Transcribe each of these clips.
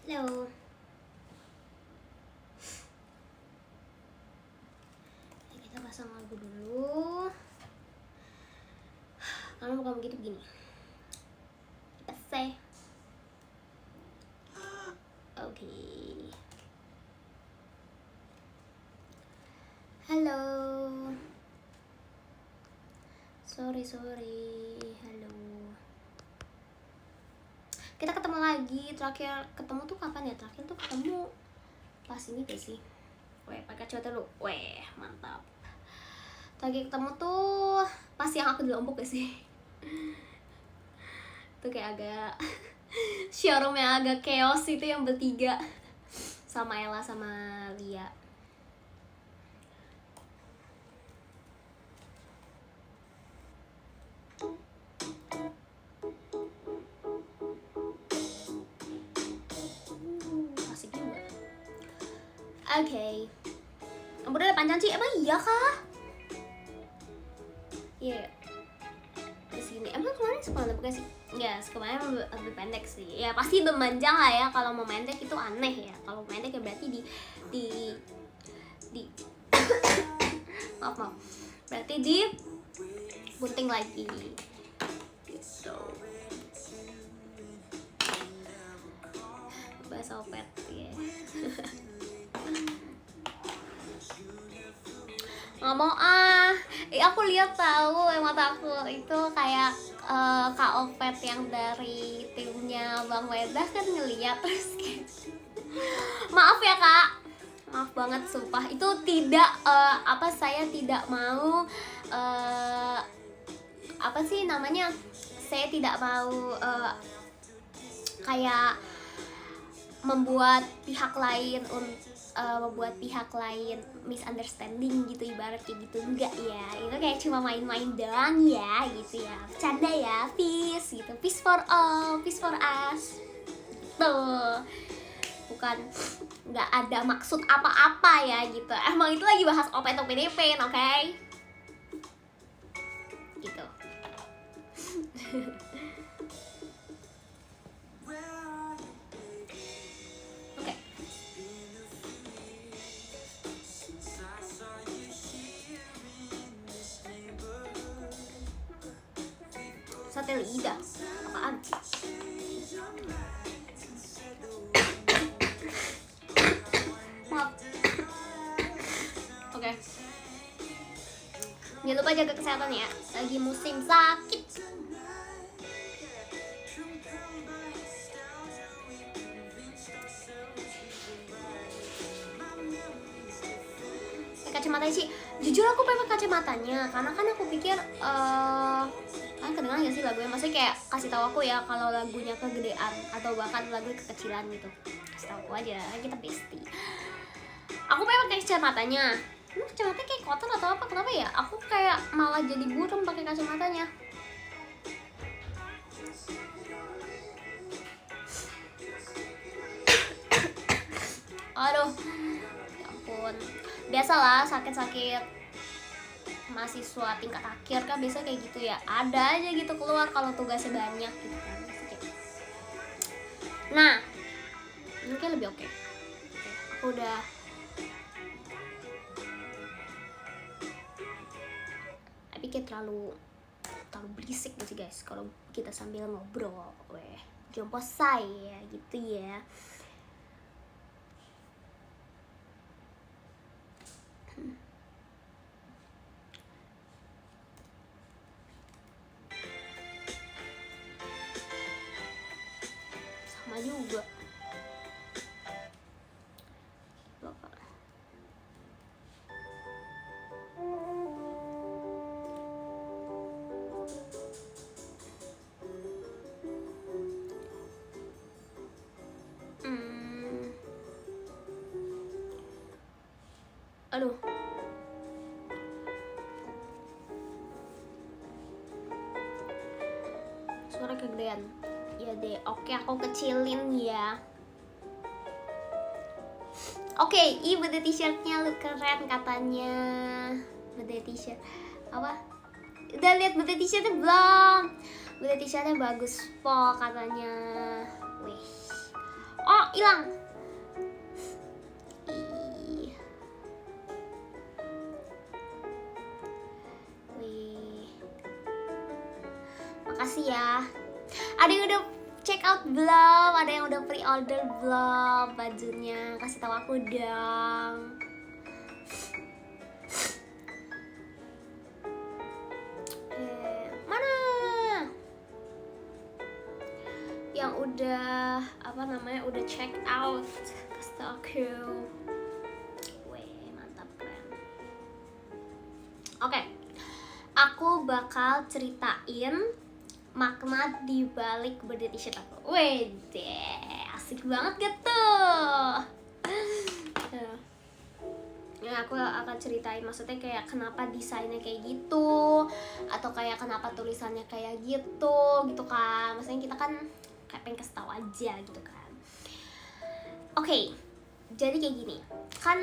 Halo. Kita pasang lagu dulu. Kalau bukan begitu begini. Kita say. Oke. Halo. Sorry. Halo. Kita ketemu lagi. Terakhir ketemu tuh kapan ya? Terakhir tuh ketemu pas ini deh sih. Weh, pakai kacamata dulu. Weh, mantap. Terakhir ketemu tuh pas yang aku di Lombok ya sih. Tuh kayak agak showroom yang agak chaos itu yang bertiga sama Ella sama Lia. Asik juga. Oke. Rambutnya udah panjang sih, emang iya kah? Iya. Yeah. Di sini emang kemarin sekolah lebih sih? Ya, kemarin lebih pendek sih. Ya pasti memanjang lah ya. Kalau mau pendek itu aneh ya. Kalau pendek ya berarti di maaf. Berarti di gunting lagi. Gitu. Bahasa opet ya. Ngomong aku lihat tahu mata aku itu kayak Kak Opet yang dari timnya Bang Wedah kan ngeliat terus kayak maaf ya Kak, maaf banget sumpah itu tidak saya tidak mau apa sih namanya, saya tidak mau kayak membuat pihak lain misunderstanding gitu, ibarat kayak gitu. Enggak ya, itu kayak cuma main-main doang ya gitu ya, bercanda ya, peace gitu, peace for all, peace for us tuh, bukan nggak ada maksud apa-apa ya gitu. Emang itu lagi bahas opet PDP, oke? Gitu. Sate lidah apaan? Maaf. Oke. Jangan lupa jaga kesehatan ya, lagi musim sakit. Kacamata sih, jujur aku pakai kacamatanya karena kan aku pikir kan kedengeran gak sih lagunya, maksudnya kayak kasih tahu aku ya kalau lagunya kegedean atau bahkan lagu kekecilan gitu, kasih tahu aku aja, kita bestie. Aku pakai kacamatanya, kacamatanya kayak kotor atau apa, kenapa ya aku kayak malah jadi buram pakai kacamatanya. Aduh, ya ampun, biasalah sakit-sakit mahasiswa tingkat akhir kan biasa kayak gitu ya, ada aja gitu keluar kalau tugasnya banyak gitu kan. Nah, ini kayak lebih oke. Aku udah pikir terlalu berisik gitu guys kalau kita sambil ngobrol, jompo saya gitu ya. Sama juga. Aduh. Suara kegedean. Ya deh, oke aku kecilin ya. Oke, beda t-shirtnya lu keren katanya. Beda t-shirt apa? Udah lihat beda t-shirtnya belum? Beda t-shirtnya bagus po katanya. Wih, Oh, hilang. Ih. Wih. Makasih ya. Ada yang udah check out belum? Ada yang udah pre-order belum bajunya? Kasih tahu aku dong. Mana? Yang udah udah check out, kasih tahu aku. Weh, mantap, keren. Oke. Aku bakal ceritain makna di balik body t-shirt aku. Wede, asik banget gitu. Ya, aku akan ceritain maksudnya kayak kenapa desainnya kayak gitu, atau kayak kenapa tulisannya kayak gitu kan. Maksudnya kita kan kayak pengen kasih tahu aja gitu kan. Oke, jadi kayak gini kan,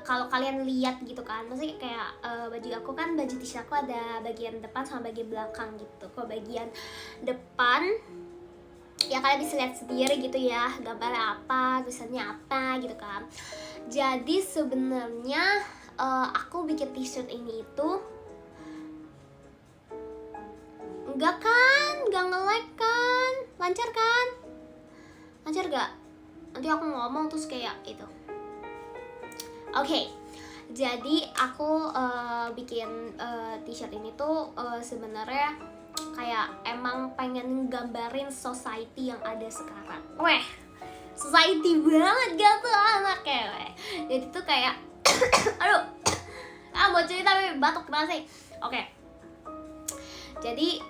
kalau kalian lihat gitu kan, maksudnya kayak baju aku kan, baju t-shirt aku ada bagian depan sama bagian belakang gitu. Kalau bagian depan ya kalian bisa lihat sendiri gitu ya, gambarnya apa, tulisannya apa gitu kan. Jadi sebenarnya aku bikin t-shirt ini itu enggak nge-like kan, lancar kan, lancar gak? Nanti aku ngomong terus kayak itu. Oke, jadi aku bikin t-shirt ini tuh sebenarnya kayak emang pengen gambarin society yang ada sekarang. Weh, society banget gak tuh anaknya, weh. Jadi tuh kayak aduh, mau cerita tapi batuk banget sih. Oke. Jadi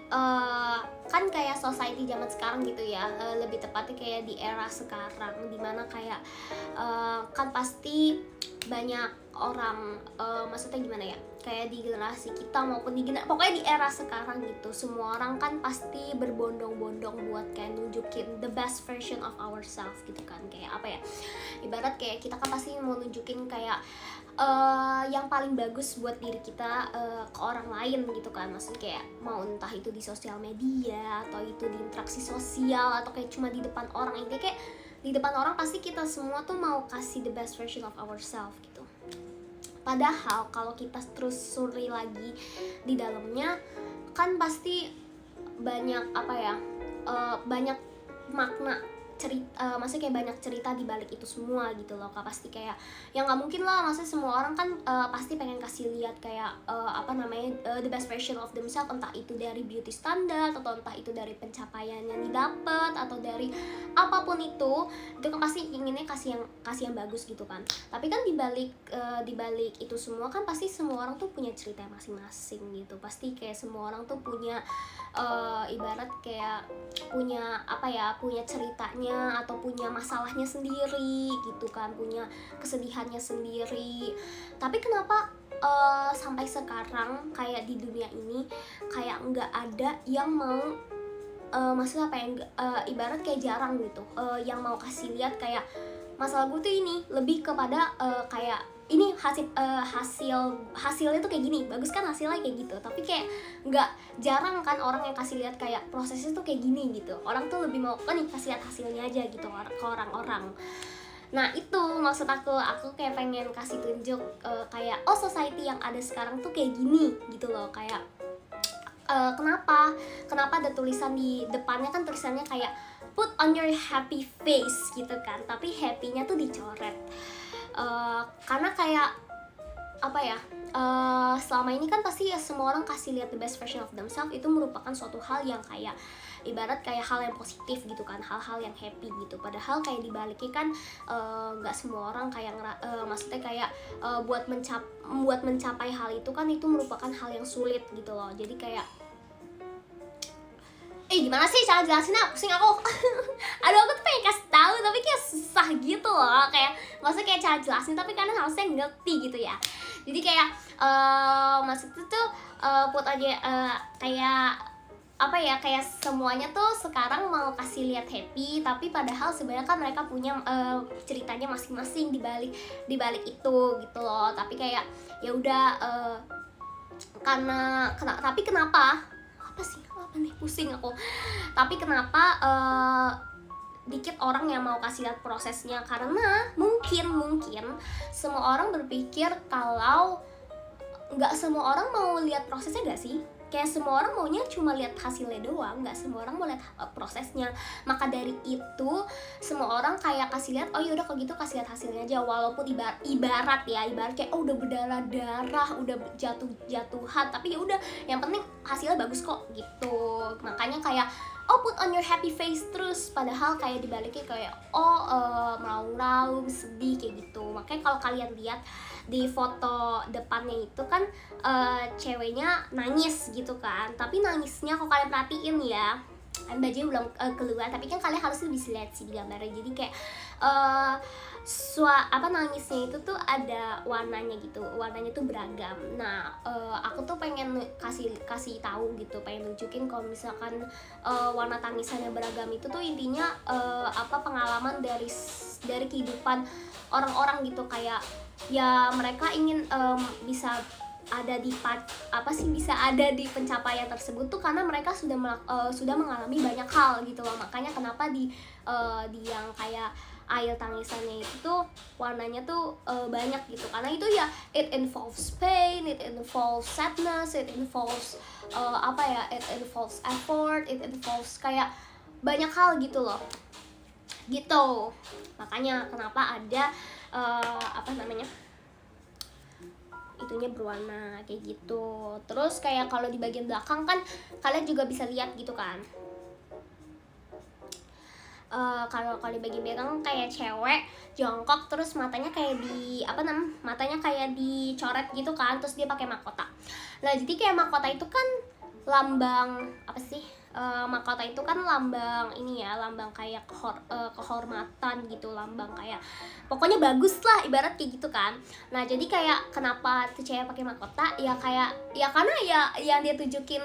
kan kayak society zaman sekarang gitu ya, lebih tepatnya kayak di era sekarang, dimana kayak kan pasti banyak orang, maksudnya gimana ya, kayak di generasi kita maupun pokoknya di era sekarang gitu, semua orang kan pasti berbondong-bondong buat kayak nunjukin the best version of ourselves gitu kan. Kayak apa ya, ibarat kayak kita kan pasti mau nunjukin kayak yang paling bagus buat diri kita ke orang lain gitu kan. Maksudnya kayak mau entah itu di sosial media atau itu di interaksi sosial atau kayak cuma di depan orang. Intinya kayak di depan orang pasti kita semua tuh mau kasih the best version of ourselves gitu. Padahal kalau kita terus suri lagi di dalamnya kan pasti banyak apa ya, banyak makna cerita, maksudnya kayak banyak cerita di balik itu semua gitu loh. Pasti kayak yang nggak mungkin lah, maksudnya semua orang kan pasti pengen kasih lihat kayak the best version of themselves, entah itu dari beauty standard atau entah itu dari pencapaian yang didapat atau dari apapun itu kan pasti inginnya kasih yang bagus gitu kan. Tapi kan di balik itu semua kan pasti semua orang tuh punya cerita masing-masing gitu. Pasti kayak semua orang tuh punya ibarat kayak punya apa ya, punya ceritanya atau punya masalahnya sendiri gitu kan, punya kesedihannya sendiri. Tapi kenapa sampai sekarang kayak di dunia ini kayak nggak ada yang mau maksudnya apa ya, ibarat kayak jarang gitu yang mau kasih lihat kayak masalah gue tuh ini, lebih kepada kayak ini hasilnya tuh kayak gini, bagus kan hasilnya kayak gitu. Tapi kayak jarang kan orang yang kasih lihat kayak prosesnya tuh kayak gini gitu. Orang tuh lebih mau nih kasih lihat hasilnya aja gitu ke orang-orang. Nah itu maksud aku kayak pengen kasih tunjuk kayak society yang ada sekarang tuh kayak gini gitu loh. Kayak kenapa ada tulisan di depannya, kan tulisannya kayak put on your happy face gitu kan, tapi happy-nya tuh dicoret. Karena kayak apa ya, selama ini kan pasti ya semua orang kasih lihat the best version of themselves, itu merupakan suatu hal yang kayak ibarat kayak hal yang positif gitu kan, hal-hal yang happy gitu. Padahal kayak dibaliknya kan nggak semua orang kayak maksudnya kayak buat mencapai hal itu kan itu merupakan hal yang sulit gitu loh. Jadi kayak gimana sih cara jelasinnya, pusing aku. Aduh, aku tuh pengen kasih tahu tapi kayak susah gitu loh, kayak maksudnya kayak cara jelasin tapi karena harusnya ngerti gitu ya. Jadi kayak maksudnya tuh put aja kayak apa ya, kayak semuanya tuh sekarang mau kasih lihat happy, tapi padahal sebenarnya kan mereka punya ceritanya masing-masing di balik itu gitu loh. Tapi kayak ya udah tapi kenapa apa nih, pusing aku. Tapi kenapa dikit orang yang mau kasih lihat prosesnya, karena mungkin semua orang berpikir kalau nggak semua orang mau lihat prosesnya gak sih? Kayak semua orang maunya cuma lihat hasilnya doang, nggak semua orang mau lihat prosesnya. Maka dari itu semua orang kayak kasih lihat, oh yaudah kalau gitu kasih lihat hasilnya aja, walaupun ibarat kayak oh udah berdarah-darah, udah jatuh-jatuhan, tapi ya udah yang penting hasilnya bagus kok gitu. Makanya kayak oh put on your happy face terus, padahal kayak dibaliknya kayak meraung-raung, sedih kayak gitu. Makanya kalau kalian lihat di foto depannya itu kan ceweknya nangis gitu kan, tapi nangisnya kalau kalian perhatiin ya, bajunya belum keluar, tapi kan kalian harusnya bisa lihat sih di gambarnya. Jadi kayak nangisnya itu tuh ada warnanya gitu, warnanya tuh beragam. Nah aku tuh pengen kasih tahu gitu, pengen nunjukin kalau misalkan warna tangisannya beragam itu tuh intinya pengalaman dari kehidupan orang-orang gitu, kayak ya mereka ingin bisa ada di pencapaian tersebut tuh karena mereka sudah mengalami banyak hal gitu loh. Makanya kenapa di yang kayak air tangisannya itu tuh warnanya tuh banyak gitu, karena itu ya it involves pain, it involves sadness, it involves it involves effort, it involves kayak banyak hal gitu loh gitu. Makanya kenapa ada itunya berwarna kayak gitu. Terus kayak kalau di bagian belakang kan kalian juga bisa lihat gitu kan, kalau di bagian belakang kayak cewek jongkok, terus matanya kayak matanya kayak dicoret gitu kan, terus dia pakai mahkota. Nah jadi kayak mahkota itu kan lambang apa sih? Mahkota itu kan lambang ini ya, lambang kayak kehormatan gitu, lambang kayak pokoknya bagus lah, ibarat kayak gitu kan. Nah jadi kayak kenapa tuh cewek pakai mahkota ya, kayak ya karena ya yang dia tunjukin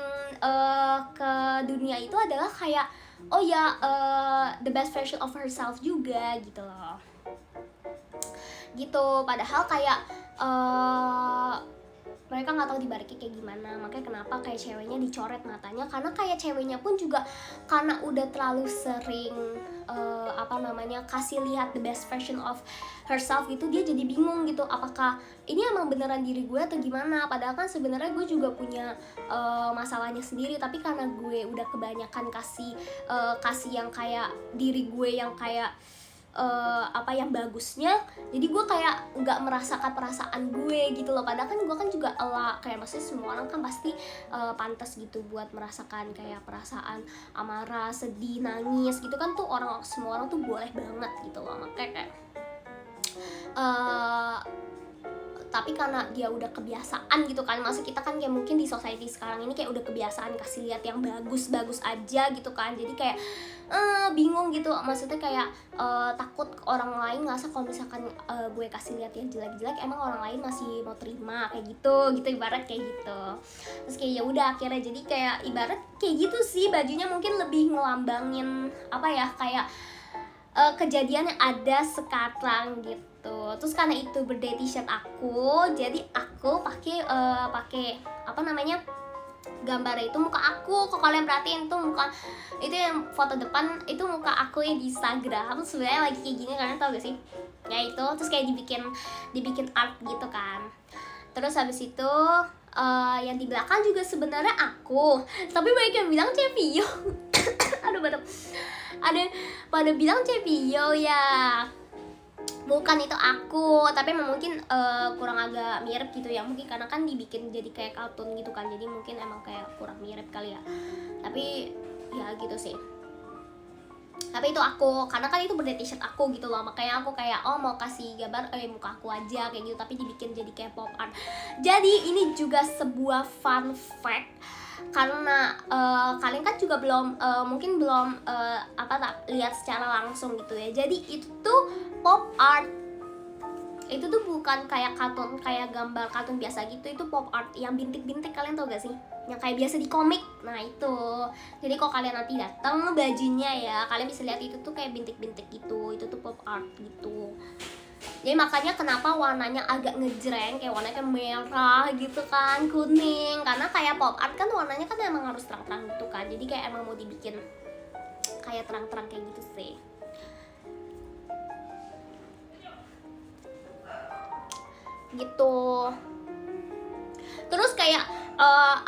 ke dunia itu adalah kayak oh ya the best version of herself juga gitu loh gitu. Padahal kayak mereka nggak tahu dibaliknya kayak gimana. Makanya kenapa kayak ceweknya dicoret matanya, karena kayak ceweknya pun juga karena udah terlalu sering kasih lihat the best version of herself gitu, dia jadi bingung gitu, apakah ini emang beneran diri gue atau gimana. Padahal kan sebenarnya gue juga punya masalahnya sendiri, tapi karena gue udah kebanyakan kasih yang kayak diri gue yang kayak yang bagusnya, jadi gue kayak nggak merasakan perasaan gue gitu loh. Padahal kan gue kan juga kayak maksudnya semua orang kan pasti pantas gitu buat merasakan kayak perasaan amarah, sedih, nangis gitu kan, tuh semua orang tuh boleh banget gitu loh. Makanya kayak tapi karena dia udah kebiasaan gitu kan, maksud kita kan kayak mungkin di society sekarang ini kayak udah kebiasaan kasih lihat yang bagus-bagus aja gitu kan, jadi kayak bingung gitu, maksudnya kayak takut orang lain ngerasa kalau misalkan gue kasih lihat yang jelek-jelek emang orang lain masih mau terima kayak gitu ibarat kayak gitu. Terus kayak ya udah akhirnya jadi kayak ibarat kayak gitu sih, bajunya mungkin lebih ngelambangin kayak kejadian yang ada sekarang gitu. Terus karena itu birthday t-shirt aku, jadi aku pakai gambarnya itu muka aku. Kalau kalian perhatiin tuh muka itu yang foto depan itu muka aku yang di Instagram sebenarnya lagi kayak gini, kalian tau gak sih ya itu. Terus kayak dibikin art gitu kan. Terus habis itu yang di belakang juga sebenarnya aku, tapi banyak yang bilang Cepio. Aduh batuk. Ada pada bilang Cepio ya, bukan itu aku, tapi memang mungkin kurang agak mirip gitu ya, mungkin karena kan dibikin jadi kayak kartun gitu kan, jadi mungkin emang kayak kurang mirip kali ya. Tapi ya gitu sih, tapi itu aku, karena kan itu birthday t-shirt aku gitu loh. Makanya aku kayak mau kasih gambar muka aku aja kayak gitu, tapi dibikin jadi kayak pop art. Jadi ini juga sebuah fun fact, karena kalian kan juga mungkin belum lihat secara langsung gitu ya. Jadi itu tuh pop art, itu tuh bukan kayak kartun, kayak gambar kartun biasa gitu. Itu pop art yang bintik-bintik, kalian tau gak sih? Yang kayak biasa di komik. Nah itu, jadi kalau kalian nanti datang bajunya ya, kalian bisa lihat itu tuh kayak bintik-bintik gitu. Itu tuh pop art gitu. Jadi makanya kenapa warnanya agak ngejreng, kayak warnanya kayak merah gitu kan, kuning. Karena kayak pop art kan warnanya kan emang harus terang-terang gitu kan. Jadi kayak emang mau dibikin kayak terang-terang kayak gitu sih. gitu. Terus kayak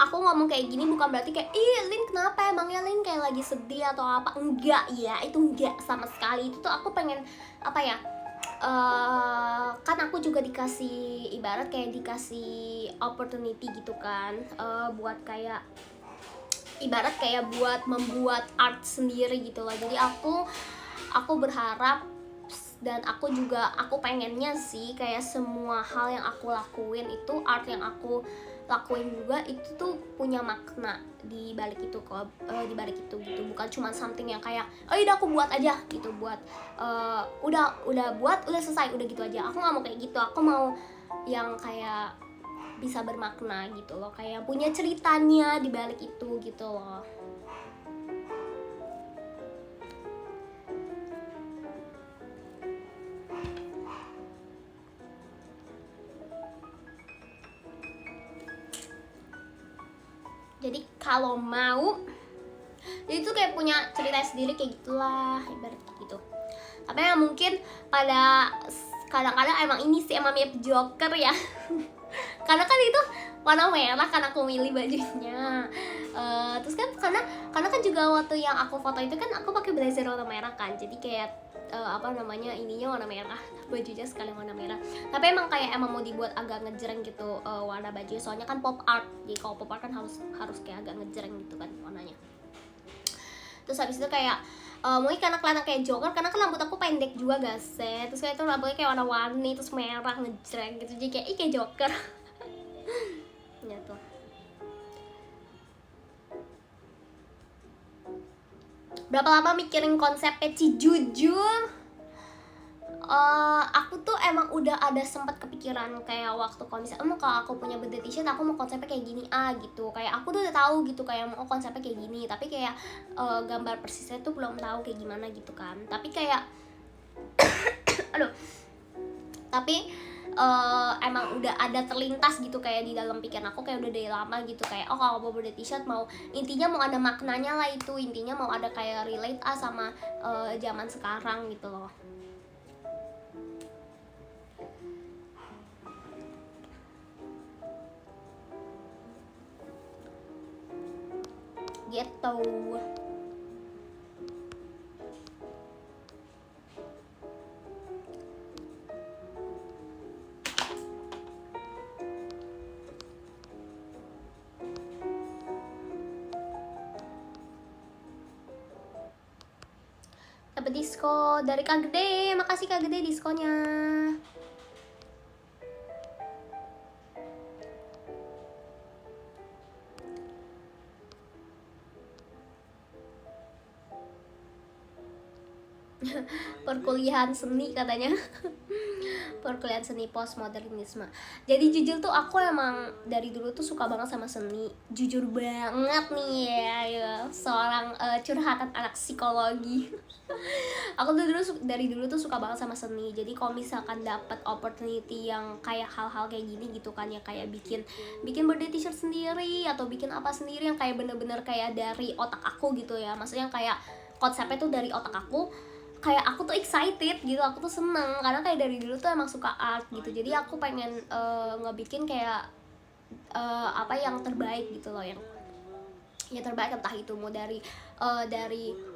aku ngomong kayak gini bukan berarti kayak ih Lin kenapa emangnya Lin kayak lagi sedih atau apa, enggak ya, itu enggak sama sekali. Itu tuh aku pengen apa ya, kan aku juga dikasih ibarat kayak dikasih opportunity gitu kan, buat kayak ibarat kayak buat membuat art sendiri gitu loh. Jadi aku berharap dan aku pengennya sih kayak semua hal yang aku lakuin itu, art yang aku lakuin juga itu tuh punya makna di balik itu kok, di balik itu gitu, bukan cuma something yang kayak oh udah aku buat aja gitu, buat udah buat udah selesai udah gitu aja. Aku nggak mau kayak gitu, aku mau yang kayak bisa bermakna gitu loh, kayak punya ceritanya di balik itu gitu loh. Jadi kalau mau, jadi itu kayak punya cerita sendiri kayak gitulah ibarat gitu. Tapi ya mungkin pada kadang-kadang emang ini sih emang mirip Joker ya. Karena kan itu warna merah kan aku milih bajunya. Terus kan karena kan juga waktu yang aku foto itu kan aku pakai blazer warna merah kan. Jadi kayak ininya warna merah, bajunya sekalian warna merah. Tapi emang mau dibuat agak ngejreng gitu warna baju. Soalnya kan pop art. Jadi kalau pop art kan harus kayak agak ngejreng gitu kan warnanya. Terus habis itu kayak mungkin karena kelihatan kayak Joker, karena kan rambut aku pendek juga gak sih. Terus kayak itu rambutnya kayak warna-warni, terus merah ngejreng gitu. Jadi kayak Joker. Gitu. Berapa lama mikirin konsep Peci? Jujur aku tuh emang udah ada sempat kepikiran kayak waktu kalau misalnya kalau aku punya birthday t-shirt aku mau konsepnya kayak gini gitu, kayak aku tuh udah tahu gitu kayak mau konsepnya kayak gini, tapi kayak gambar persisnya tuh belum tahu kayak gimana gitu kan. Tapi kayak tapi emang udah ada terlintas gitu kayak di dalam pikiran aku, kayak udah dari lama gitu kayak kalau mau birthday t-shirt mau intinya mau ada maknanya lah, itu intinya mau ada kayak relate sama zaman sekarang gitu loh. Gitu. Dapat diskon dari Kak Gede, makasih Kak Gede diskonnya. Perkuliahan seni katanya. Perkuliahan seni postmodernisme. Jadi jujur tuh aku emang dari dulu tuh suka banget sama seni, jujur banget nih ya seorang curhatan anak psikologi. Aku tuh dari dulu tuh suka banget sama seni. Jadi kalau misalkan dapat opportunity yang kayak hal-hal kayak gini gitu kan, ya kayak bikin birthday t-shirt sendiri atau bikin apa sendiri yang kayak bener-bener kayak dari otak aku gitu ya, maksudnya kayak konsepnya tuh dari otak aku, kayak aku tuh excited gitu, aku tuh seneng karena kayak dari dulu tuh emang suka art gitu. Jadi aku pengen ngebikin kayak apa yang terbaik gitu loh, yang terbaik, entah itu mau dari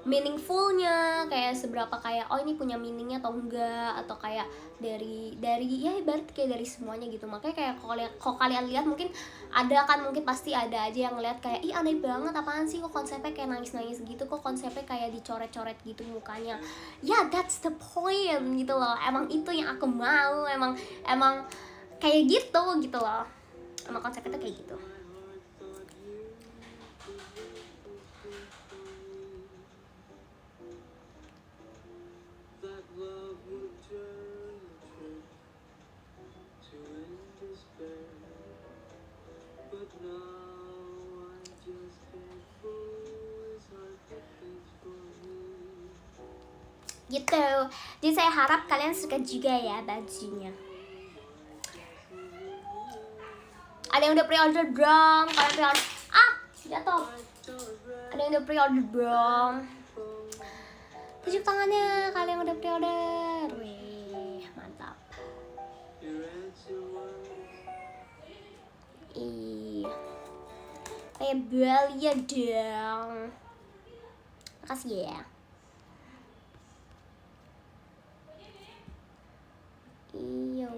meaningfulnya kayak seberapa kayak ini punya meaningnya atau enggak, atau kayak dari ya ibarat kayak dari semuanya gitu. Makanya kayak kalau kalian lihat mungkin pasti ada aja yang ngeliat kayak ih aneh banget, apaan sih kok konsepnya kayak nangis gitu, kok konsepnya kayak dicoret-coret gitu mukanya. Ya that's the point gitu loh, emang itu yang aku mau, emang kayak gitu loh, emang konsepnya tuh kayak gitu. Gitu. Jadi saya harap kalian suka juga ya bajunya. Ada yang udah pre-order belum? Kalian pre-order jatuh. Ada yang udah pre-order belum? Tunjuk tangannya kalian yang udah pre-order. Wih, mantap. Iya. Kayak Belia dong. Makasih ya. Iyo.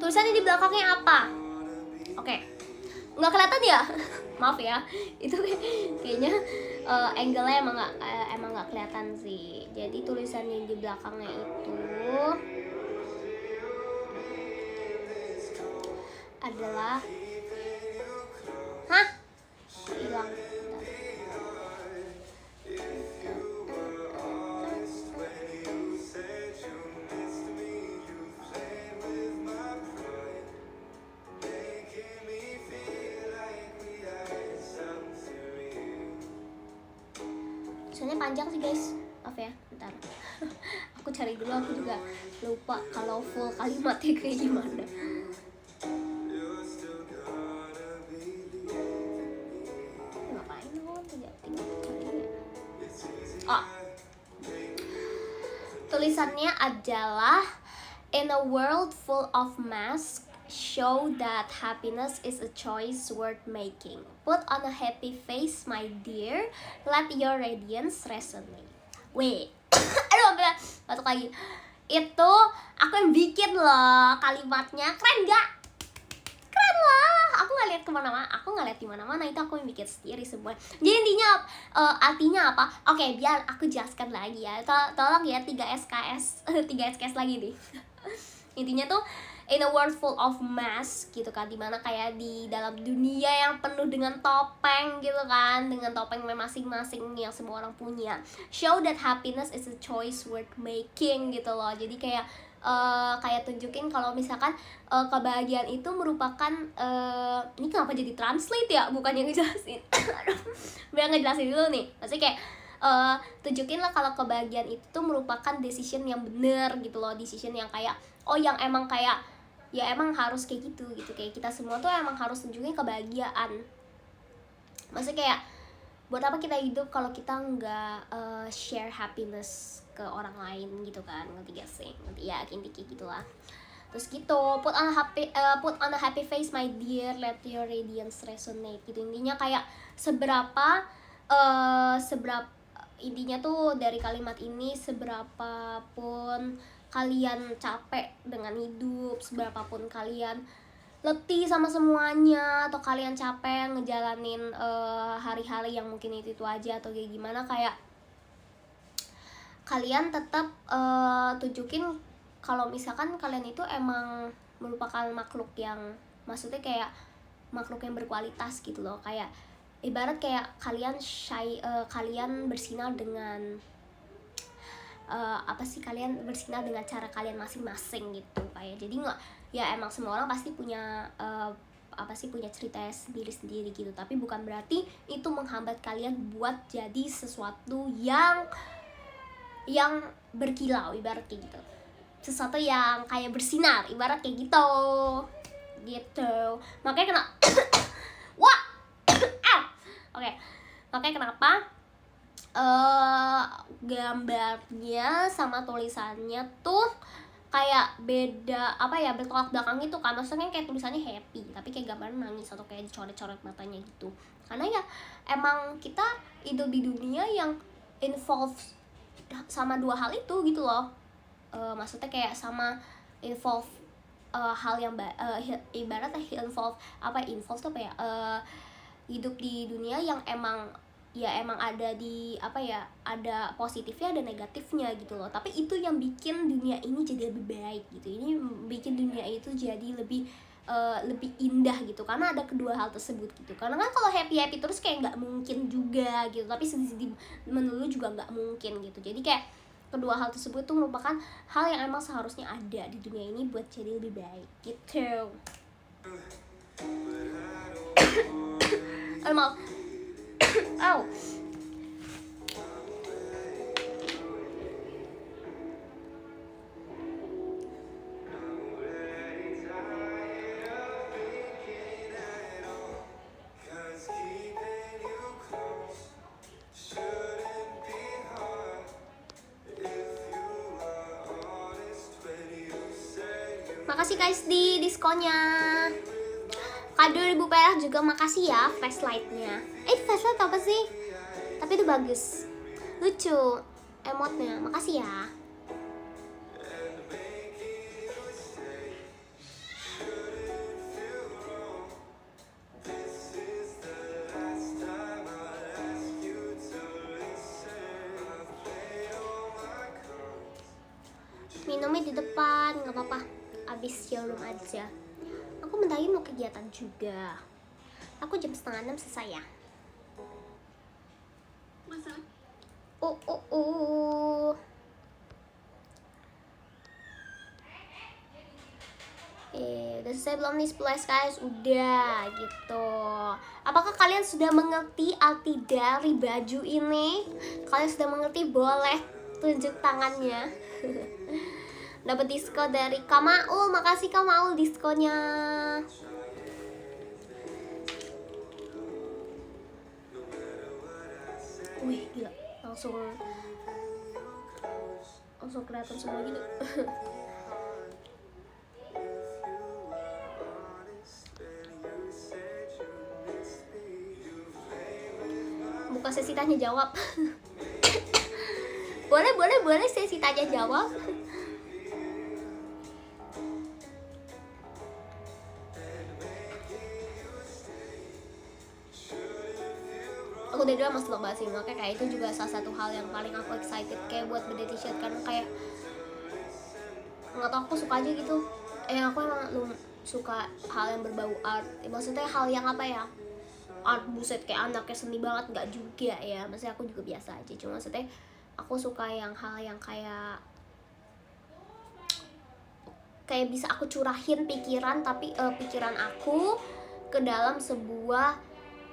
Tulisannya di belakangnya apa? Oke. Nggak kelihatan ya? Maaf ya. Itu kayaknya angle-nya emang nggak kelihatan sih. Jadi tulisannya di belakangnya itu adalah hilang. Soalnya panjang sih guys, maaf ya, bentar. Aku cari dulu, aku juga lupa kalau full kalimatnya kayak gimana. Ngapain aku tidak cari. Tulisannya adalah in a world full of masks, show that happiness is a choice worth making. Put on a happy face, my dear. Let your radiance resonate. Wait, aduh, batuk lagi. Itu aku yang bikin loh kalimatnya. Keren gak? Keren lah. Aku nggak lihat kemana-mana. Aku nggak lihat di mana-mana. Itu aku yang bikin sendiri semua. Jadi intinya, artinya apa? Oke, biar aku jelaskan lagi ya. Tolong ya 3 SKS, 3 SKS lagi nih. Intinya tuh in a world full of mask gitu kan, dimana kayak di dalam dunia yang penuh dengan topeng gitu kan, dengan topeng masing-masing yang semua orang punya, show that happiness is a choice worth making gitu loh. Jadi kayak kayak tunjukin kalau misalkan kebahagiaan itu merupakan ini kenapa jadi translate ya, bukan yang ngejelasin. Biar ngejelasin dulu nih, maksudnya kayak tunjukin lah kalau kebahagiaan itu tuh merupakan decision yang bener gitu loh, decision yang kayak yang emang kayak ya emang harus kayak gitu kayak kita semua tuh emang harus tunjukin kebahagiaan. Maksudnya kayak buat apa kita hidup kalau kita nggak share happiness ke orang lain gitu kan, ngerti gak sih? Ngerti ya, kayak gitulah. Terus gitu, put on a happy face, my dear, let your radiance resonate gitu. Intinya kayak seberapa intinya tuh dari kalimat ini, seberapa pun kalian capek dengan hidup, seberapapun kalian letih sama semuanya, atau kalian capek ngejalanin hari-hari yang mungkin itu aja atau kayak gimana, kayak kalian tetap tunjukin kalau misalkan kalian itu emang merupakan makhluk yang, maksudnya kayak makhluk yang berkualitas gitu loh. Kayak ibarat kayak kalian kalian bersinar dengan kalian bersinar dengan cara kalian masing-masing gitu. Kayak jadi nggak, ya emang semua orang pasti punya punya cerita sendiri-sendiri gitu, tapi bukan berarti itu menghambat kalian buat jadi sesuatu yang berkilau, ibarat kayak gitu, sesuatu yang kayak bersinar, ibarat kayak gitu. Makanya kena Oke, makanya kenapa gambarnya sama tulisannya tuh kayak beda, bertolak belakang gitu kan. Maksudnya kayak tulisannya happy tapi kayak gambarnya nangis atau kayak dicoret-coret matanya gitu. Karena ya emang kita hidup di dunia yang involve sama dua hal itu gitu loh. Maksudnya kayak sama involve hal yang ibaratnya involve tuh hidup di dunia yang emang ada ada positifnya, ada negatifnya gitu loh. Tapi itu yang bikin dunia ini jadi lebih baik gitu. Ini bikin dunia itu jadi lebih indah gitu, karena ada kedua hal tersebut gitu. Karena kan kalau happy terus kayak nggak mungkin juga gitu, tapi sedih melulu juga nggak mungkin gitu. Jadi kayak kedua hal tersebut tuh merupakan hal yang emang seharusnya ada di dunia ini buat jadi lebih baik gitu. Maaf. kasih guys di diskonnya. Kak 2000 perak juga makasih ya flashlightnya. Flashlight apa sih? Tapi itu bagus, lucu emotnya, makasih ya. Minumnya di depan, nggak apa-apa. Abis showroom aja. Aku bentar lagi mau kegiatan juga. Aku jam 5:30 selesai ya. Udah selesai belum nih splash guys? Udah gitu. Apakah kalian sudah mengerti arti dari baju ini? Kalian sudah mengerti? Boleh tunjuk tangannya. Dapat diskon dari Kak Maul, makasih Kak Maul diskonnya. Wih gila, langsung kelihatan semua gini. Buka sesi tanya jawab. boleh sesi tanya jawab. Aku dari dulu masih belum bahas ini, makanya kayak itu juga salah satu hal yang paling aku excited kayak buat beda t-shirt, karena kayak nggak tau, aku suka aja gitu. Aku emang suka hal yang berbau art, maksudnya hal yang apa ya, art buset kayak anaknya seni banget nggak juga ya, maksudnya aku juga biasa aja, cuma maksudnya aku suka yang hal yang kayak bisa aku curahin pikiran, tapi pikiran aku ke dalam sebuah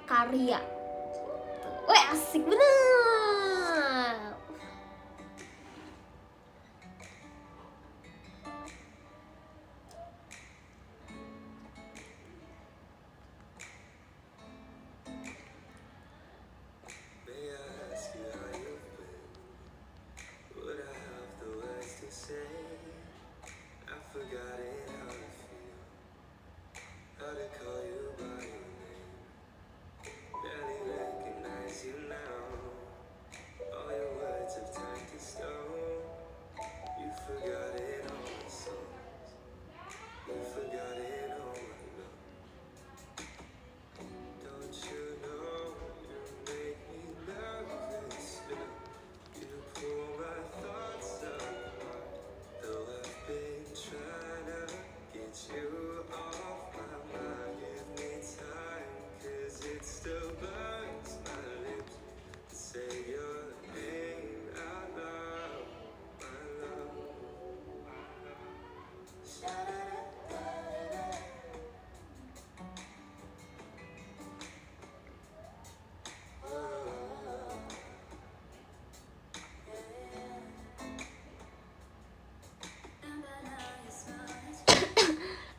karya. Wih asik bener.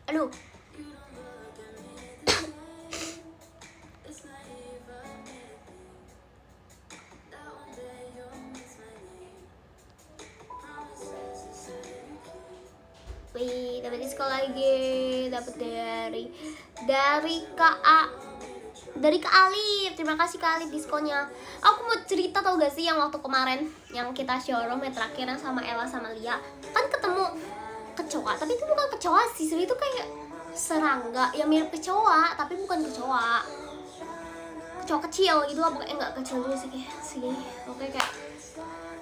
Aduh. Wih, dapat diskon lagi, dapat dari Kak Alif. Terima kasih Kak Alif diskonnya. Aku mau cerita, tau gak sih yang waktu kemarin yang kita showroom yang terakhir sama Ella sama Lia, kan ketemu kecoa, tapi itu bukan kecoa sih, sebenarnya itu kayak serangga yang mirip kecoa, tapi bukan kecoa kecil gitu lah, pokoknya nggak kecil juga sih, kayak sih, pokoknya kayak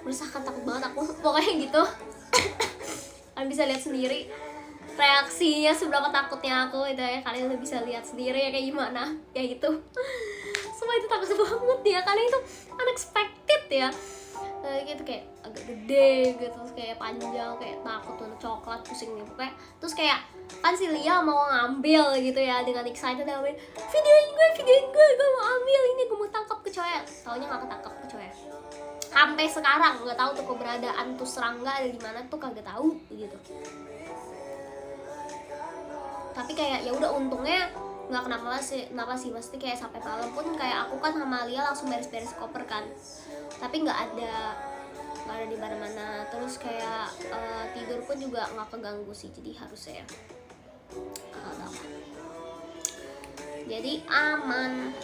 meresahkan, takut banget aku, pokoknya gitu. Kalian bisa lihat sendiri reaksinya seberapa takutnya aku itu ya, kalian udah bisa lihat sendiri ya kayak gimana ya gitu. Semua itu takut banget ya, kalian itu unexpected ya, gitu kayak agak gede gitu, terus kayak panjang, kayak takut warna coklat, pusing nih pokoknya. Terus kayak kan si Lia mau ngambil gitu ya, dengan excited ngambil, videoin gue mau ambil ini, gue mau tangkap kecoa. Taunya nggak ketangkap kecoa. Sampai sekarang nggak tahu tuh keberadaan tuh serangga ada di mana tuh, kagak tahu gitu. Tapi kayak ya udah, untungnya nggak kenapa sih pasti kayak sampai malam pun kayak aku kan sama Lia langsung beres-beres koper kan, tapi nggak ada di mana-mana. Terus kayak tidur pun juga nggak keganggu sih, jadi harusnya Jadi aman.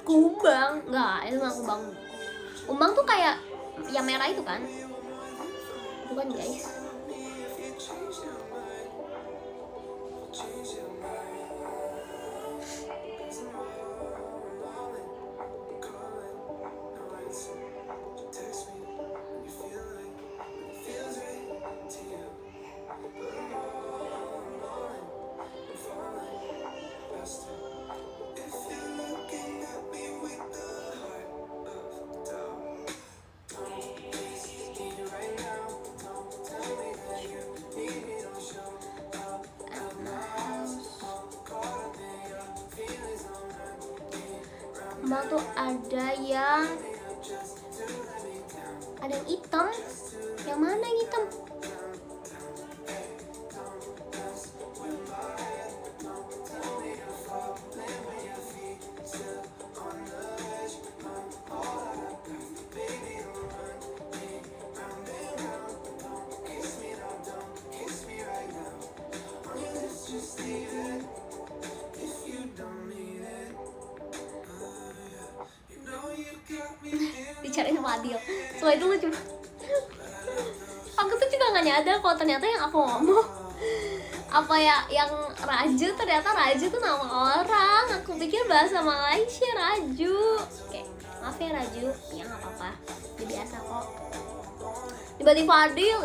Kumbang nggak, itu nggak kumbang. Kumbang tuh kayak yang merah itu kan, bukan guys. Kumbang tuh ada yang hitam. Yang mana yang hitam? Dicariin sama Adil. Setelah itu lucu. Aku tuh juga gak nyadar kalau ternyata yang aku ngomong apa ya, yang Raju, ternyata Raju tuh nama orang. Aku pikir bahasa Malaysia Raju. Oke, maaf ya Raju. Ya gak apa-apa, udah biasa kok. Tiba-tiba Adil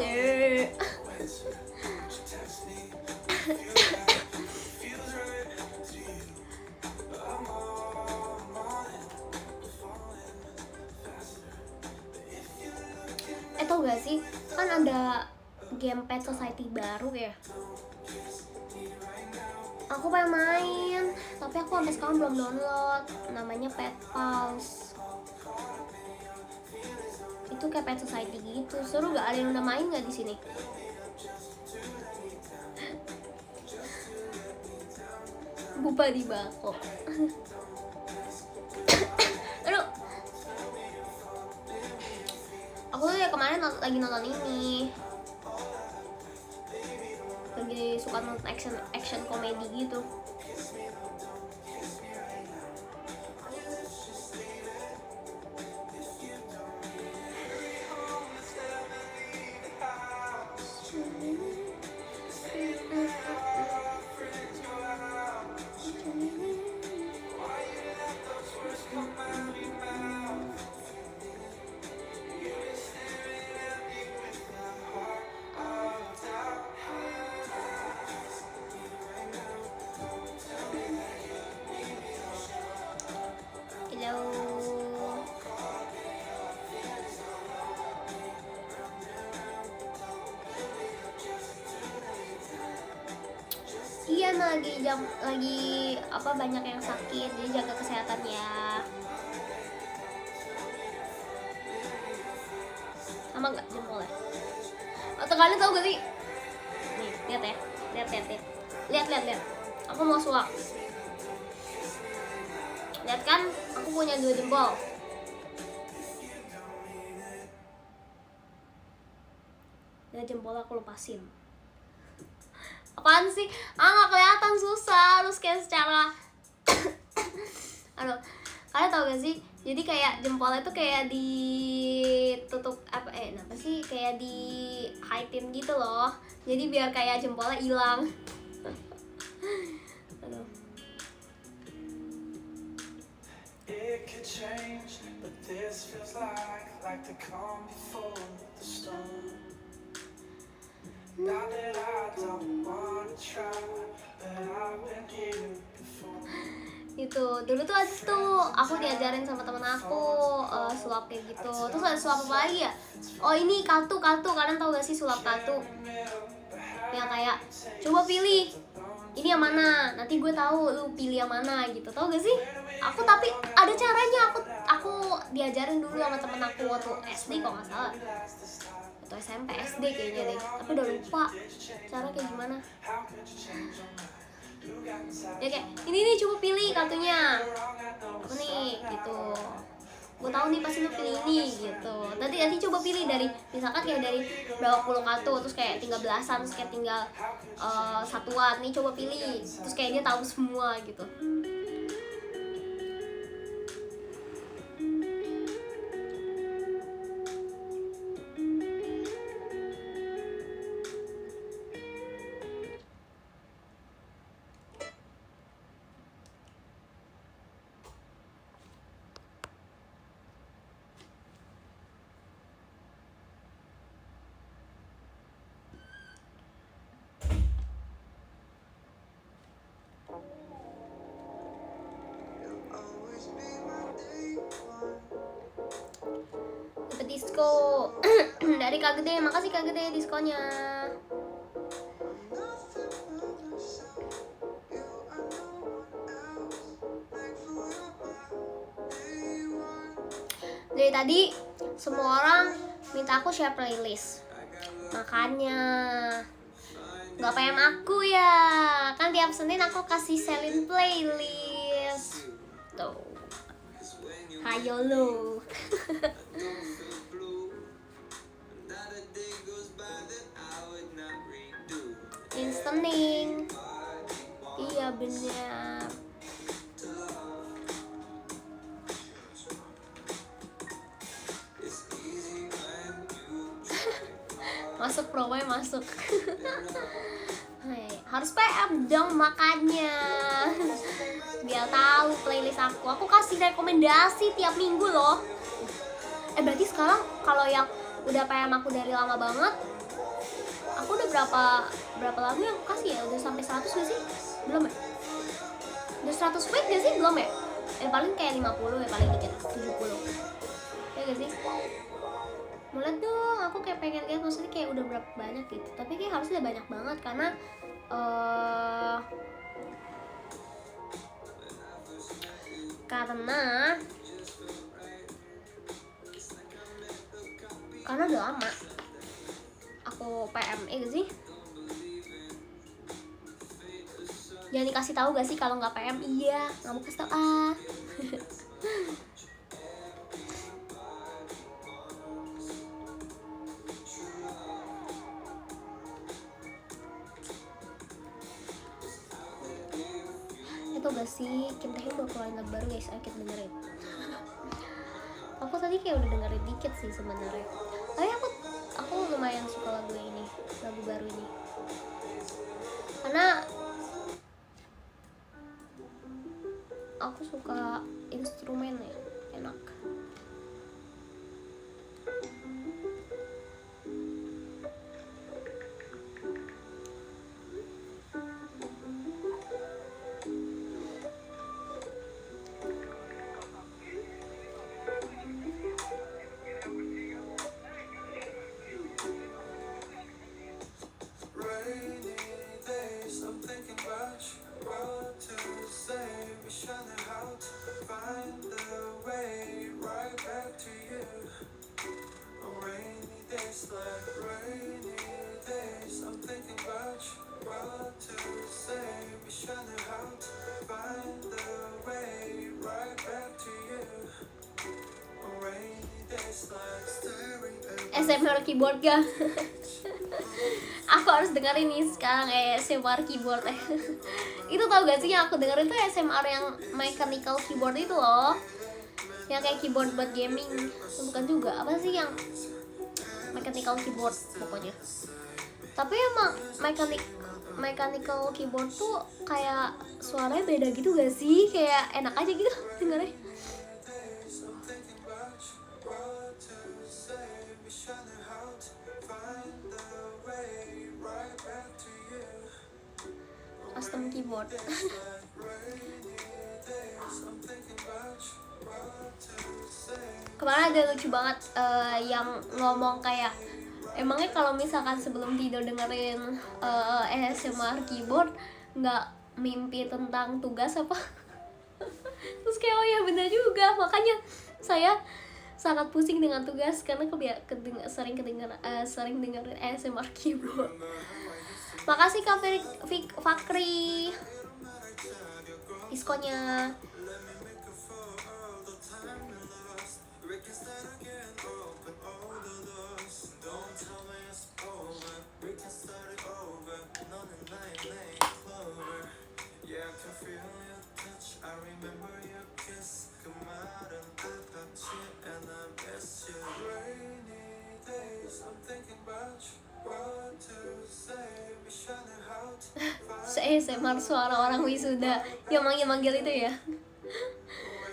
tau gak sih, kan ada game Pet Society baru ya. Aku pengen main, tapi aku sampai sekarang belum download. Namanya Pet Pals. Itu kayak Pet Society gitu. Seru gak? Ada yang udah main gak di sini? Bupa di bako. Aduh. Aku tuh ya kemarin lagi nonton ini. Lagi suka nonton action komedi gitu. Iya, lagi apa, banyak yang sakit, jadi jaga kesehatan ya. Sama nggak jempolnya? Atau kalian tahu gak sih? Nih, lihat ya, lihat. Aku mau suap. Lihat kan, aku punya 2 jempol. Dan jempol aku lepasin. Apaan sih? Nggak kelihatan, susah. Harus kayak secara aduh, kalian tau gak sih? Jadi kayak jempolnya tuh kayak ditutup apa sih? Kayak di heightin gitu loh. Jadi biar kayak jempolnya hilang. Aduh. It could change, but this feels like the calm before the storm. Now that I don't wanna try, but I've been here before. Itu dulu tuh ada tuh aku diajarin sama temen aku sulap kayak gitu. Terus ada sulap apa lagi ya? Oh, ini katu. Kalian tau gak sih sulap katu? Yang kayak coba pilih ini yang mana, nanti gue tahu lu pilih yang mana gitu, tau gak sih? Aku tapi ada caranya, aku diajarin dulu sama temen aku waktu SD kalau nggak salah, atau SMP SD kayaknya deh, tapi udah lupa cara kayak gimana. Ya kayak ini nih, coba pilih kartunya apa nih gitu, gue tahu nih pasti lu pilih ini gitu. Nanti coba pilih dari, misalkan kayak dari berapa puluh kartu, terus kayak tinggal belasan, terus kayak tinggal satuan nih, coba pilih, terus kayak dia tahu semua gitu. Dapat disco dari Kak Gede, makasih Kak Gede diskonya. Dari tadi semua orang minta aku share playlist, makanya nggak PM aku ya, kan tiap Senin aku kasih selin playlist tuh. Hayo lo. Listening, iya bener. Masuk promonya masuk. Harus PM dong makanya, biar tahu playlist aku. Aku kasih rekomendasi tiap minggu loh. Berarti sekarang kalau yang udah PM aku dari lama banget, aku udah berapa lagu yang aku kasih ya? Udah sampai 100 gak sih? Belum ya? Udah 100 week gak sih? Belum ya? Paling kayak 50 ya, paling dikit 70 ya gak sih? Mulai dong, aku kayak pengen lihat maksudnya kayak udah berapa banyak gitu. Tapi kayak harusnya udah banyak banget karena udah lama aku PM gak sih? Jangan dikasih tahu gak sih kalau nggak PM? Iya, nggak mau kasih tau Itu gak sih, Kim Tae Hyun baru keluarin lagu baru guys, ayo kita dengerin. Aku tadi kayak udah dengerin dikit sih sebenarnya. Tapi aku lumayan suka lagu ini, lagu baru ini. Karena aku suka instrumennya, enak. ASMR keyboard gak? Aku harus dengerin nih sekarang ASMR keyboard. Itu tau gak sih yang aku dengerin tuh ASMR yang mechanical keyboard itu loh, yang kayak keyboard buat gaming. Bukan juga, apa sih yang mechanical keyboard pokoknya. Tapi emang mechanical keyboard tuh kayak suaranya beda gitu gak sih? Kayak enak aja gitu dengernya. Custom keyboard. Kemarin ada lucu banget yang ngomong kayak, emangnya kalau misalkan sebelum tidur dengerin ASMR keyboard nggak mimpi tentang tugas apa. Terus kayak oh ya benar juga, makanya saya sangat pusing dengan tugas karena sering dengerin ASMR keyboard. Makasih Kak Fakri diskonnya. ASMR suara orang wisuda yang manggil itu ya.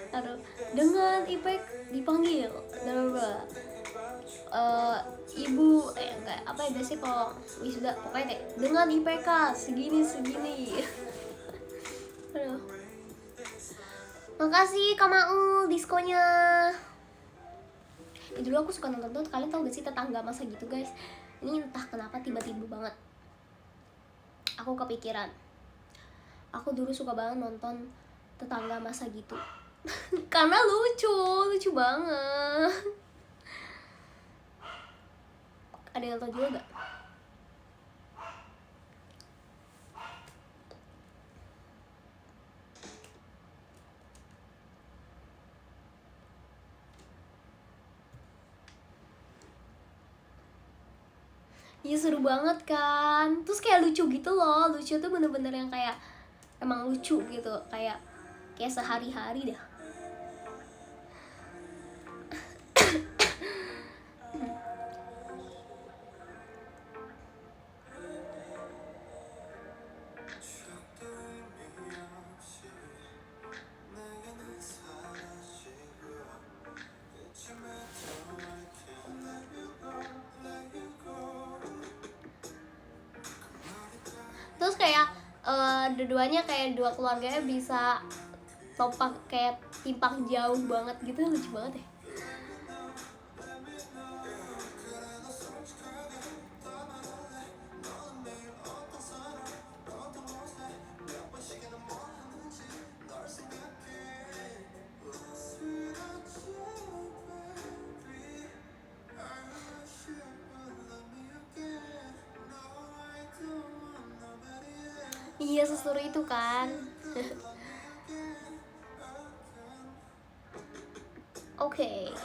Aduh, dengan IPK dipanggil ibu enggak apa ya sih kalau wisuda pokoknya deh dengan IPK segini. Aduh. Makasih Kak Maul diskonnya. Dulu aku suka nonton tuh, kalian tau gak sih Tetangga Masa Gitu guys? Ini entah kenapa tiba-tiba banget aku kepikiran. Aku dulu suka banget nonton Tetangga Masa Gitu. Karena lucu banget. Ada yang nonton juga gak? Iya seru banget kan. Terus kayak lucu gitu loh. Lucu tuh bener-bener yang kayak emang lucu gitu, kayak sehari-hari dah. Terus kayak dua-duanya kayak dua keluarganya bisa kayak timpang jauh banget gitu, lucu banget ya. Iya seseru itu kan. Oke.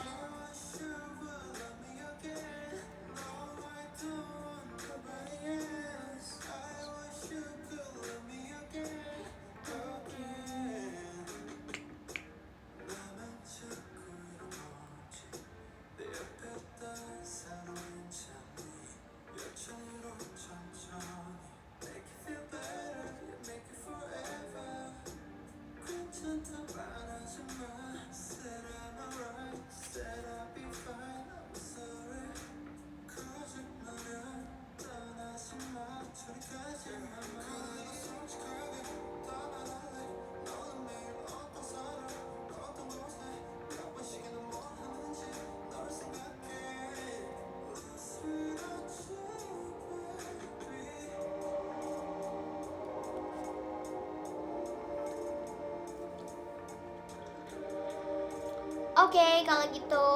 Oke, kalau gitu.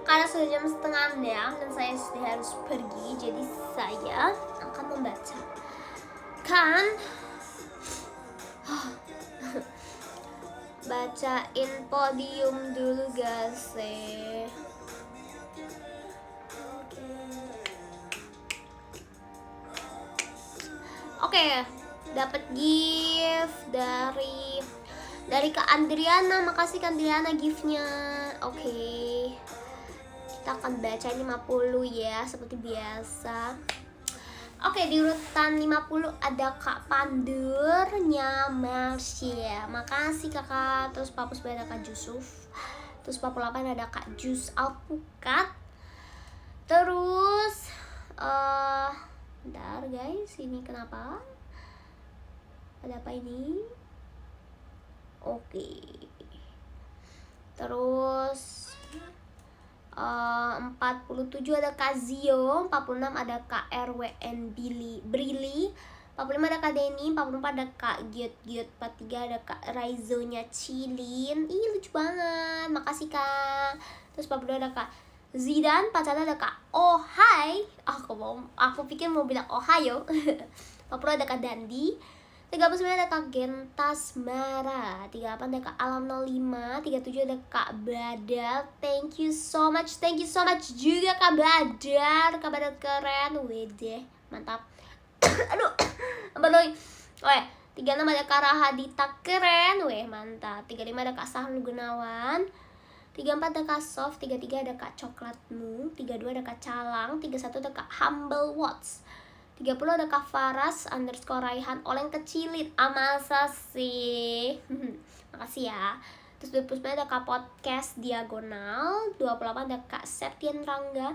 Karena sudah jam 5:30 dan saya sudah harus pergi, jadi saya akan membaca kan bacain podium dulu guys. Oke, dapat gift dari Kak Andriana. Makasih Kak Andriana giftnya. Oke, kita akan baca 50 ya seperti biasa. Oke, di urutan 50 ada Kak Pandurnya Marsha. Makasih kakak. Terus 49 ada Kak Yusuf. Terus 48 ada Kak Jus Alpukat. Terus bentar guys, ini kenapa? Ada apa ini? Oke. Terus 47 ada Kak Zio, 46 ada Kak RWN Brili, 45 ada Kak Denny, 44 ada Kak Giot, 43 ada Kak Raizonya Cilin. Ih lucu banget, makasih Kak. Terus 42 ada Kak Zidan, 41 ada Kak Ohai. Aku pikir mau bilang Ohio. 40 ada Kak Dandi, 39 ada Kak Gentas Mara, 38 ada Kak Alam 05, 37 ada Kak Badal. Thank you so much juga Kak Badal. Kak Badal keren, wede, mantap. Aduh, aduh. Oke, 36 ada Kak Rahadita keren, weh mantap. 35 ada Kak Sahrul Gunawan, 34 ada Kak Sof, 33 ada Kak Coklatmu, 32 ada Kak Calang, 31 ada Kak Humble Watts, 30 ada Kak Faras _ Raihan Oleng Kecilin. Masa sih. Makasih ya. Terus 29 ada Kak Podcast Diagonal, 28 ada Kak Septian Rangga,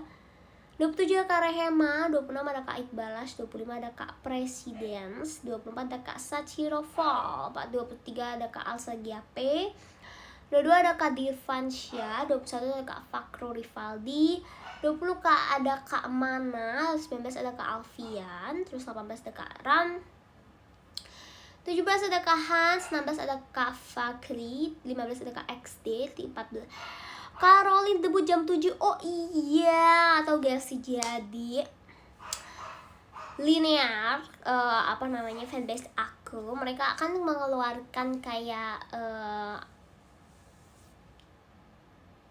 27 ada Kak Rehema, 26 ada Kak Iqbalas, 25 ada Kak Presidens, 24 ada Kak Sachiro Fall, 23 ada Kak Alsa Giape, 22 ada Kak Dirvansyah, 21 ada Kak Fakro Rivaldi, 20 Kak ada Kak Mana, 19 ada Kak Alfian, terus 18 ada Kak Ram, 17 ada Kak Hans, 16 ada Kak Fakri, 15 ada Kak XD, 14 Kak Rolin debut jam 7. Oh iya, atau gak sih, jadi linear fanbase aku, mereka akan mengeluarkan kayak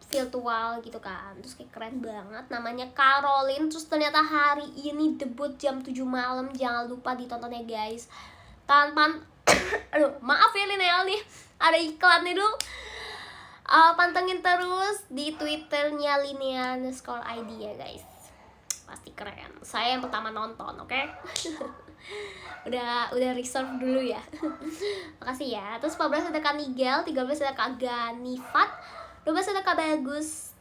virtual gitu kan, terus kayak keren banget, namanya Caroline. Terus ternyata hari ini debut jam 7 malam, jangan lupa ditonton ya guys. Aduh maaf ya Lineal nih, ada iklan nih dulu. Pantengin terus di Twitternya Lineal_ID ya guys, pasti keren. Saya yang pertama nonton, oke? udah reserve dulu ya. Makasih ya. Terus 14 ada Kak Nigel, 13 ada Kak Ganifat, 12 ada Kak Bagus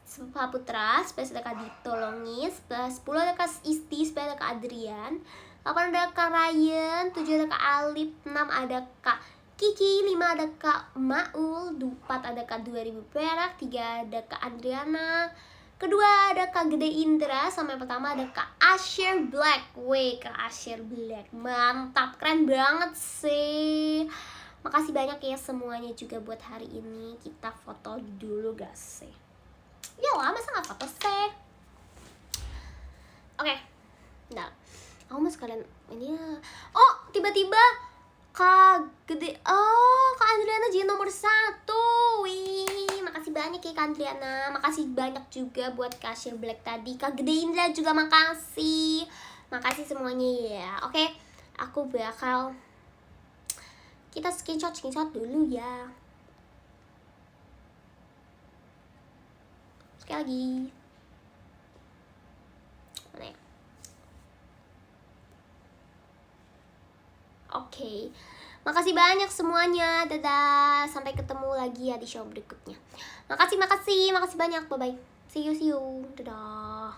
Putra, 11 ada Kak Dito Longis, 10 ada Kak Isti, 9 ada Kak Adrian, 8 ada Kak Ryan, 7 ada Kak Alip, 6 ada Kak Kiki, 5 ada Kak Maul, 4 ada Kak 2000 perak, 3 ada Kak Adriana, kedua ada Kak Gede Indra, sama yang pertama ada Kak Asher Black. Weh, Kak Asher Black, mantap, keren banget sih. Makasih banyak ya semuanya juga buat hari ini. Kita foto dulu gak sih? Ya lah, masa gak foto sih? Oke, nah, aku mau sekalian ini ya. Oh, tiba-tiba Kak Adriana jadi nomor 1. Wih, makasih banyak ya Kak Adriana. Makasih banyak juga buat Kak Asher Black tadi. Kak Gede Indra juga makasih. Makasih semuanya ya. Oke, aku bakal kita screenshot dulu ya. Sekali lagi. Mana ya? Oke. Makasih banyak semuanya. Dadah. Sampai ketemu lagi ya di show berikutnya. Makasih banyak. Bye bye. See you. Dadah.